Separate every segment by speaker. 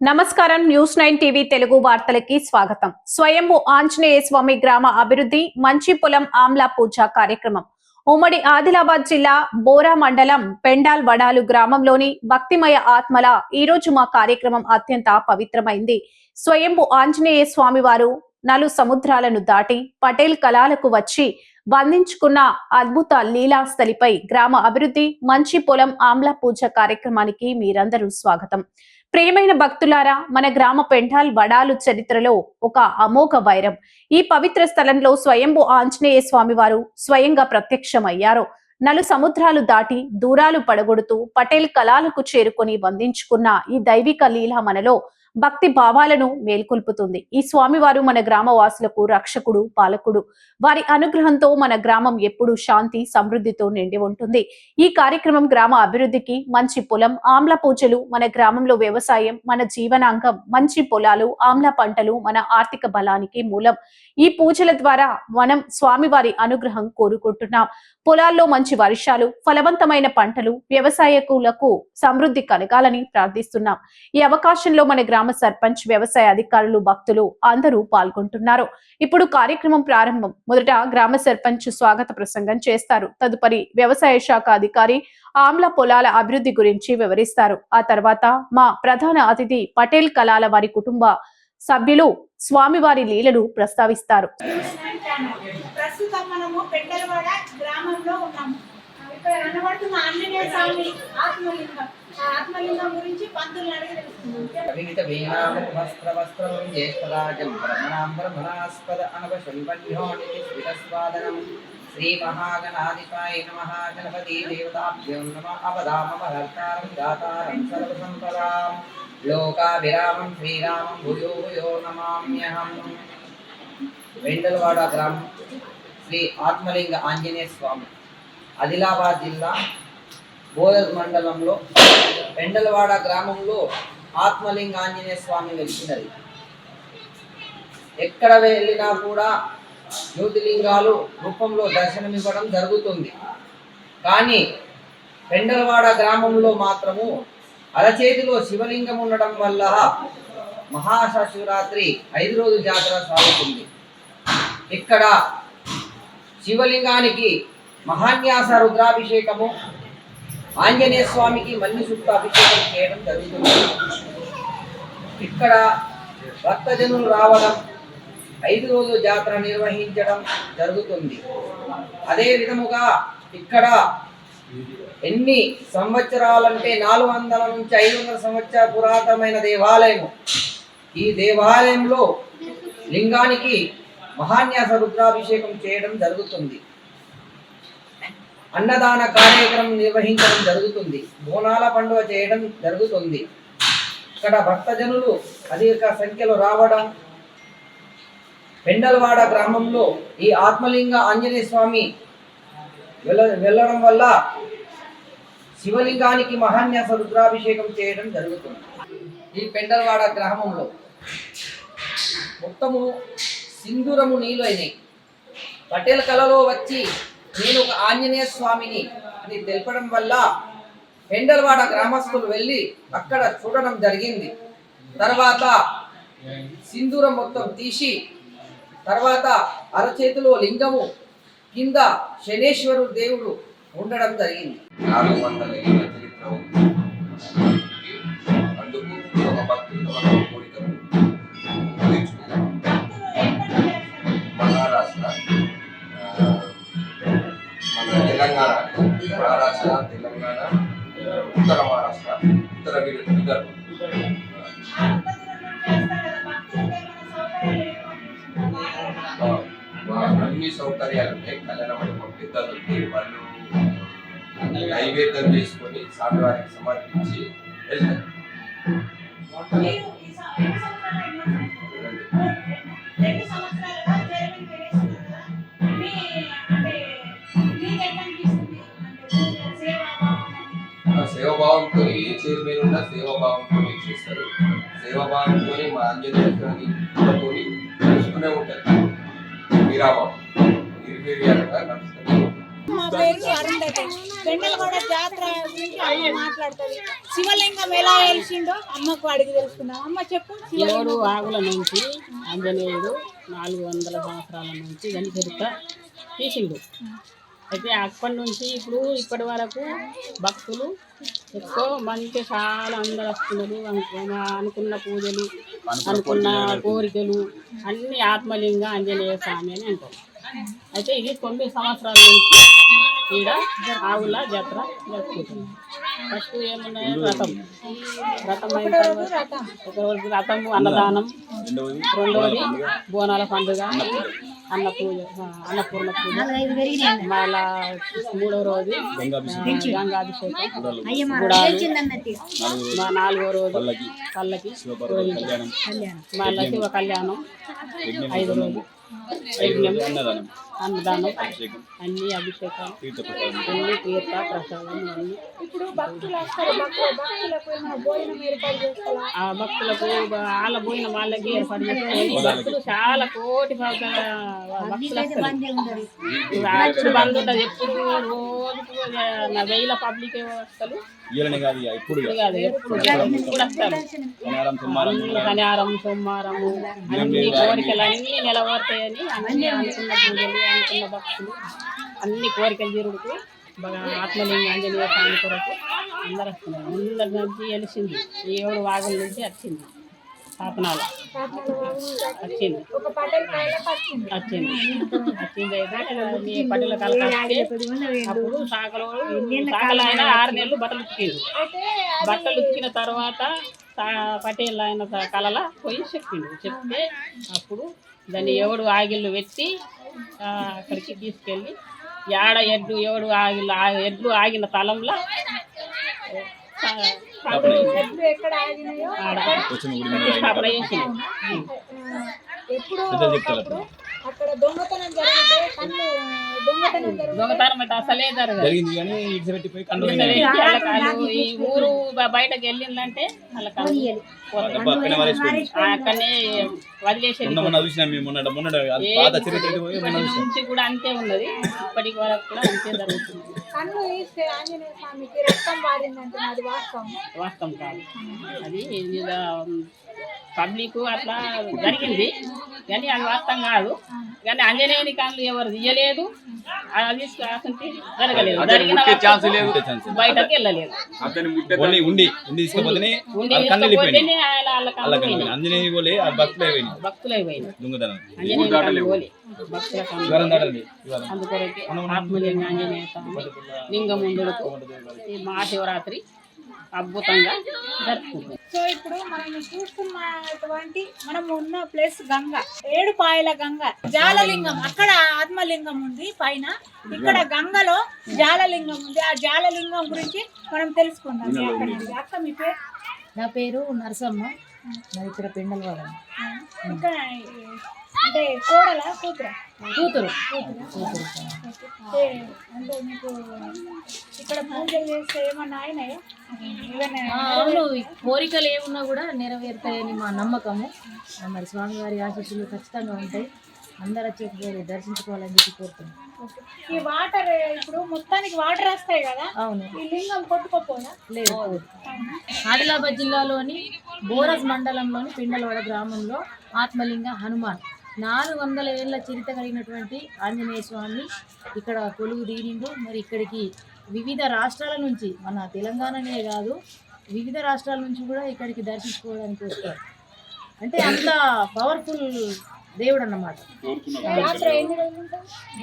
Speaker 1: నమస్కారం news 9 TV Telugu వార్తలకి స్వాగతం. స్వయంభూ ఆంజనేయ స్వామి గ్రామ అభివృద్ధి మంచి పొలం ఆమ్లా పూజ కార్యక్రమం ఉమ్మడి ఆదిలాబాద్ జిల్లా బోరా మండలం పెండాల్ వడాలు గ్రామంలోని భక్తిమయ ఆత్మల ఈ రోజు మా కార్యక్రమం అత్యంత పవిత్రమైంది. స్వయంభూ ఆంజనేయ స్వామి వారు నలు సముద్రాలను దాటి పటేల్ కళాలకు వచ్చి బంధించుకున్న అద్భుత లీలాస్థలిపై గ్రామ అభివృద్ధి మంచి పొలం ఆమ్లా పూజ కార్యక్రమానికి మీరందరూ స్వాగతం. ప్రియమైన భక్తులారా, మన గ్రామ పెండాల్ వడాలు చరిత్రలో ఒక అమోఘ వైరం. ఈ పవిత్ర స్థలంలో స్వయంభూ ఆంజనేయ స్వామి వారు స్వయంగా ప్రత్యక్షమయ్యారు. నలు సముద్రాలు దాటి దూరాలు పడగొడుతూ పటేల్ కళాలకు చేరుకొని బంధించుకున్న ఈ దైవిక లీల మనలో భక్తి భావాలను మేల్కొల్పుతుంది. ఈ స్వామివారు మన గ్రామవాసులకు రక్షకుడు, పాలకుడు. వారి అనుగ్రహంతో మన గ్రామం ఎప్పుడూ శాంతి సమృద్ధితో నిండి ఉంటుంది. ఈ కార్యక్రమం గ్రామ అభివృద్ధికి మంచి పొలం ఆమ్ల పూజలు, మన గ్రామంలో వ్యవసాయం మన జీవనాంగం. మంచి పొలాలు ఆమ్ల పంటలు మన ఆర్థిక బలానికి మూలం. ఈ పూజల ద్వారా మనం స్వామివారి అనుగ్రహం కోరుకుంటున్నాం. పొలాల్లో మంచి వర్షాలు, ఫలవంతమైన పంటలు, వ్యవసాయకులకు సమృద్ధి కలగాలని ప్రార్థిస్తున్నాం. ఈ అవకాశంలో మన గ్రామ సర్పంచ్, వ్యవసాయ అధికారులు, భక్తులు అందరూ పాల్గొంటున్నారు. ఇప్పుడు కార్యక్రమం ప్రారంభం. మొదట గ్రామ సర్పంచ్ స్వాగత ప్రసంగం చేస్తారు. తదుపరి వ్యవసాయ శాఖ అధికారి ఆమ్ల పొలాల అభివృద్ధి గురించి వివరిస్తారు. ఆ తర్వాత మా ప్రధాన అతిథి పటేల్ కళాల వారి కుటుంబ సభ్యులు స్వామివారి లీలలు ప్రస్తావిస్తారు.
Speaker 2: ప్రస్తుతం మనము పెండలవాడ గ్రామంలో ఉన్నాము. ఇక్కడ కనబడుతున్న ఆంజనేయ స్వామి ఆత్మలింగం. ఆత్మలింగం గురించి పంతులు అడిగి తెలుసుకుందాం. శ్రీ మహాగణాధిపాయ నమః. గణపతి దేవతాభ్యో నమః. అవధామహర్తారం దాతారం సర్వసంపదాం లోకాభిరామం శ్రీరామం భూయో భూయో నమామ్యహం. పెండలవాడ గ్రామం శ్రీ ఆత్మలింగ ఆంజనేయ స్వామి ఆదిలాబాద్ జిల్లా బోధ మండలంలో పెండలవాడ గ్రామంలో ఆత్మలింగ ఆంజనేయ స్వామి వెలిసినది. ఎక్కడ వెళ్ళినా కూడా జ్యోతిలింగాలు రూపంలో దర్శనమివ్వడం జరుగుతుంది. కానీ పెండలవాడ గ్రామంలో మాత్రము అరచేతిలో శివలింగం ఉండడం వల్ల మహాశివరాత్రి 5 రోజు జాతర సాగుతుంది. ఇక్కడ శివలింగానికి మహాన్యాస రుద్రాభిషేకము, ఆంజనేయ స్వామికి మన్ని సుక్త అభిషేకం చేయడం జరుగుతుంది. ఇక్కడ భక్తజనులు రావడం, 5 రోజుల జాతర నిర్వహించడం జరుగుతుంది. అదే విధముగా ఇక్కడ ఎన్ని సంవత్సరాలంటే 400 నుంచి 500 సంవత్సరాల పురాతనమైన దేవాలయం. ఈ దేవాలయంలో లింగానికి మహాన్యాస రుద్రాభిషేకం చేయడం జరుగుతుంది. అన్నదాన కార్యక్రమం నిర్వహించడం జరుగుతుంది. బోనాల పండుగ చేయడం జరుగుతుంది. ఇక్కడ భక్తజనులు అధిక సంఖ్యలో రావడం, పెండలవాడ గ్రామంలో ఈ ఆత్మలింగ ఆంజనేయ స్వామి వెళ్ళడం వల్ల శివలింగానికి మహాన్యాస రుద్రాభిషేకం చేయడం జరుగుతుంది. ఈ పెండలవాడ గ్రామంలో మొత్తము సింధూరము నీళ్ళు అయినాయి. పటేల్ కళలో వచ్చి నేను ఒక ఆంజనేయ స్వామిని అని తెలపడం వల్ల పెండలవాడ గ్రామస్తులు వెళ్ళి అక్కడ చూడడం జరిగింది. తర్వాత సింధూరం మొత్తం తీసి తర్వాత అరచేతిలో లింగము కింద శనేశ్వరుడు దేవుడు ఉండడం జరిగింది.
Speaker 3: 400 ఏళ్ల చరిత్ర ఉంది. అందుకు ఒక భక్తులతో కోరికను తీర్చుకున్నాం. మహారాష్ట్ర, మన తెలంగాణ, మహారాష్ట్ర, తెలంగాణ, ఉత్తర మహారాష్ట్ర, ఉత్తర విదర్భ. అన్ని సౌకర్యాలు ఉన్నాయి. కళ్యాణ మండపం పెద్దది. వాళ్ళు నైవేద్యం చేసుకొని స్వామివారికి సమర్పించి వెళ్తారు. సేవాభావంతో ఏ చైర్మన్ ఉన్నా సేవాభావంతో చేస్తారు. సేవాభావంతో మా ఆంజనేయుని తెలుసుకునే ఉంటారు. విరామం నిర్వీర్యాలుగా నడుస్తూనే ఉంటుంది.
Speaker 4: మా పేరు అరుంధతి. పెండలగూడ జాతర గురించి అమ్మ మాట్లాడుతుంది. శివలింగం ఎలా వెలిసిండో అమ్మకు అడిగి తెలుసుకుందాం. అమ్మ చెప్పు.
Speaker 5: 7 ఆగుల నుంచి ఆంజనేయుడు 400 సంవత్సరాల నుంచి దాని చరిత్ర తీసిండు. అయితే అప్పటి నుంచి ఇప్పటి వరకు భక్తులు ఎక్కువ మంది చాలా అందరు వస్తున్నారు. అనుకున్న పూజలు, అనుకున్న కోరికలు అన్ని ఆత్మలింగ ఆంజనేయ స్వామి అని అంటారు. అయితే ఇది 9 సంవత్సరాల నుంచి ఈడ ఆవుల జాతర జరుపుకుంటున్నాం. ఫస్ట్ ఏమున్నాయి రథం అయిన తర్వాత ఒక రోజు రథము, అన్నదానం, రెండవది బోనాల పండుగ, అన్నపూర్ణ పూజ, మళ్ళా 3వ రోజు గంగాభిషేకం, గుడాలు, 4వ రోజు పల్లకి మళ్ళా శివ కళ్యాణం, 5వ రోజు యజ్ఞం, అన్నదానం, అన్ని అభిషేకాలు, అన్ని తీర్థ ప్రసాదం అన్ని.
Speaker 4: ఇప్పుడు భక్తులు వస్తారు, భక్తులకు ఏమైనా భోజనం ఏర్పాటు చేస్తారా?
Speaker 5: ఆ భక్తులకు వాళ్ళ పోయిన వాళ్ళకి ఏర్పాటు చేసుకొని భక్తులు చాలా కోటి భక్తులు వస్తారు. బంద్ ఉంటుంది ఎప్పుడు, రోజుకు 1000 పబ్లిక్ వస్తారు. ఎప్పుడు వస్తారు. శనివారం సోమవారము అన్ని కోరికలు అన్ని నిలబడతాయని అన్ని అనుకున్న పూజలు, అనుకున్న భక్తులు అన్ని కోరికలు తీరుడుతూ ఆత్మలింగ ఆంజనేయ స్వామి కొరకు అందరు వస్తున్నారు. ముందరి నుంచి వెలిసింది 7 వాగుల నుంచి వచ్చింది. శాపనాలు వచ్చింది అయితే పట్టెల కలకాస్తే అప్పుడు సాకలు ఆయన 6 నెలలు బట్టలు ఉతికిండు. బట్టలు ఉతికిన తర్వాత పటేళ్ళు ఆయన కళల పోయి చెప్తే అప్పుడు దాన్ని 7 ఆగిళ్ళు పెట్టి అక్కడికి తీసుకెళ్ళి ఏడ ఎడ్లు ఆగిన తలంలో
Speaker 4: ఎక్కడ ఆగినాయో
Speaker 5: స్థాపన చేసింది.
Speaker 4: ఎప్పుడు అక్కడ దొంగతనం జరిగితే కన్ను
Speaker 5: దొంగతనం అయితే అసలే జరిగింది. ఈ ఊరు బయటకు వెళ్ళిందంటే వాళ్ళ అక్కడనే వదిలేసి నుంచి కూడా అంతే ఉన్నది. ఇప్పటికి వరకు కూడా అంతే జరుగుతుంది.
Speaker 4: కన్ను ఇస్తే ఆంజనేయ స్వామికి రక్తం వారిందంటే అది
Speaker 5: వాస్తవం కాదు. అది పబ్లిక్ అట్లా జరిగింది కానీ అది వాస్తవం కాదు. కానీ ఆంజనేయుని కళ్ళు ఎవరు తీయలేదు, అది జరగలేదు. జరిగిన బయటకు వెళ్ళలేదు. భక్తులైపోయింది. అందుకొరకే ఆత్మలింగ ఆంజనేయ స్వామి లింగముందులకు ఈ మహాశివరాత్రి అద్భుతంగా జరుపుకుంటాం.
Speaker 4: సో ఇప్పుడు మనం చూస్తున్నటువంటి మనం ఉన్న ప్లేస్ గంగ, 7 పాయల గంగ, జాలలింగం. అక్కడ ఆత్మలింగం ఉంది పైన, ఇక్కడ గంగలో జాలలింగం ఉంది. ఆ జాలలింగం గురించి మనం తెలుసుకుందాం. అక్క మీ పేరు?
Speaker 6: నా పేరు నరసమ్మ, నా ఇక్కడ పెండలవాడ.
Speaker 4: ఇక్కడ అంటే కోడల కూతురు? అంటే మీకు ఇక్కడ పూజలు చేస్తే ఏమన్నా అయినాయా?
Speaker 6: అవును, కోరికలు ఏమున్నా కూడా నెరవేరుతాయని మా నమ్మకము. మరి స్వామివారి ఆశీస్సులు ఖచ్చితంగా ఉంటాయి. అందరూ వచ్చి దర్శించుకోవాలని చెప్పి కోరుతున్నాం.
Speaker 4: ఈ వాటర్ ఇప్పుడు మొత్తానికి వాటర్ వస్తాయి కదా?
Speaker 6: అవును.
Speaker 4: ఈ లింగం కొట్టుకోపోదా?
Speaker 6: లేదు. ఆదిలాబాద్ జిల్లాలోని బోరస్ మండలంలోని పెండలవాడ గ్రామంలో ఆత్మలింగ హనుమాన్ 400 ఏళ్ల చరిత్ర కలిగినటువంటి ఆంజనేయ స్వామి ఇక్కడ కొలువు తీరిండు. మరి ఇక్కడికి వివిధ రాష్ట్రాల నుంచి, మన తెలంగాణనే కాదు వివిధ రాష్ట్రాల నుంచి కూడా ఇక్కడికి దర్శించుకోవడానికి వస్తారు. అంటే అంత పవర్ఫుల్ దేవుడు అన్నమాట.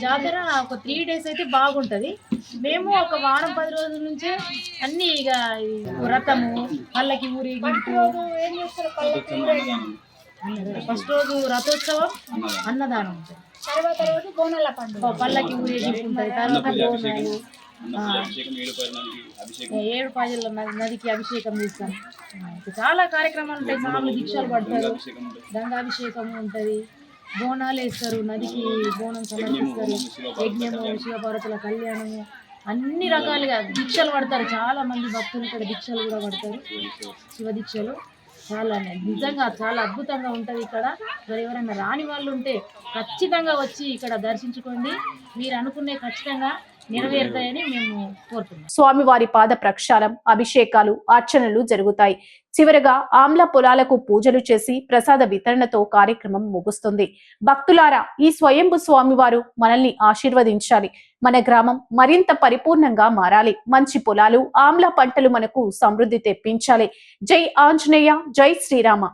Speaker 6: జాతర ఒక 3 days అయితే బాగుంటుంది. మేము ఒక వారం 10 రోజుల నుంచే అన్ని ఇక వ్రతము, పల్లకి ఊరేగింపు. ఫస్ట్ రోజు రథోత్సవం, అన్నదానం ఉంటుంది.
Speaker 4: తర్వాత రోజు బోనాల పండుగ,
Speaker 6: పల్లకి ఊరేగింపు ఉంటుంది. తర్వాత బోనాలు, 7 పాయల నదికి అభిషేకం చేస్తాం. చాలా కార్యక్రమాలు ఉంటాయి. స్వామి దీక్షలు పడతారు, గంగాభిషేకం ఉంటుంది, బోనాలు వేస్తారు, నదికి బోనం సమర్పిస్తారు, యజ్ఞము, శివపార్వతుల కళ్యాణము, అన్ని రకాలుగా దీక్షలు పడతారు. చాలా మంది భక్తులు ఇక్కడ దీక్షలు కూడా పడతారు, శివ దీక్షలు. చాలా నిజంగా చాలా అద్భుతంగా ఉంటుంది ఇక్కడ. మరి ఎవరైనా రాని వాళ్ళు ఉంటే ఖచ్చితంగా వచ్చి ఇక్కడ దర్శించుకోండి. మీరు అనుకునే ఖచ్చితంగా నెరవేరుతాయని మేము కోరుతున్నాం.
Speaker 1: స్వామివారి పాద ప్రక్షాళం, అభిషేకాలు, అర్చనలు జరుగుతాయి. చివరగా ఆమ్ల పొలాలకు పూజలు చేసి ప్రసాద వితరణతో కార్యక్రమం ముగుస్తుంది. భక్తులారా, ఈ స్వయంభు స్వామివారు మనల్ని ఆశీర్వదించాలి. మన గ్రామం మరింత పరిపూర్ణంగా మారాలి. మంచి పొలాలు, ఆమ్ల పంటలు మనకు సమృద్ధి తెప్పించాలి. జై ఆంజనేయ, జై శ్రీరామ.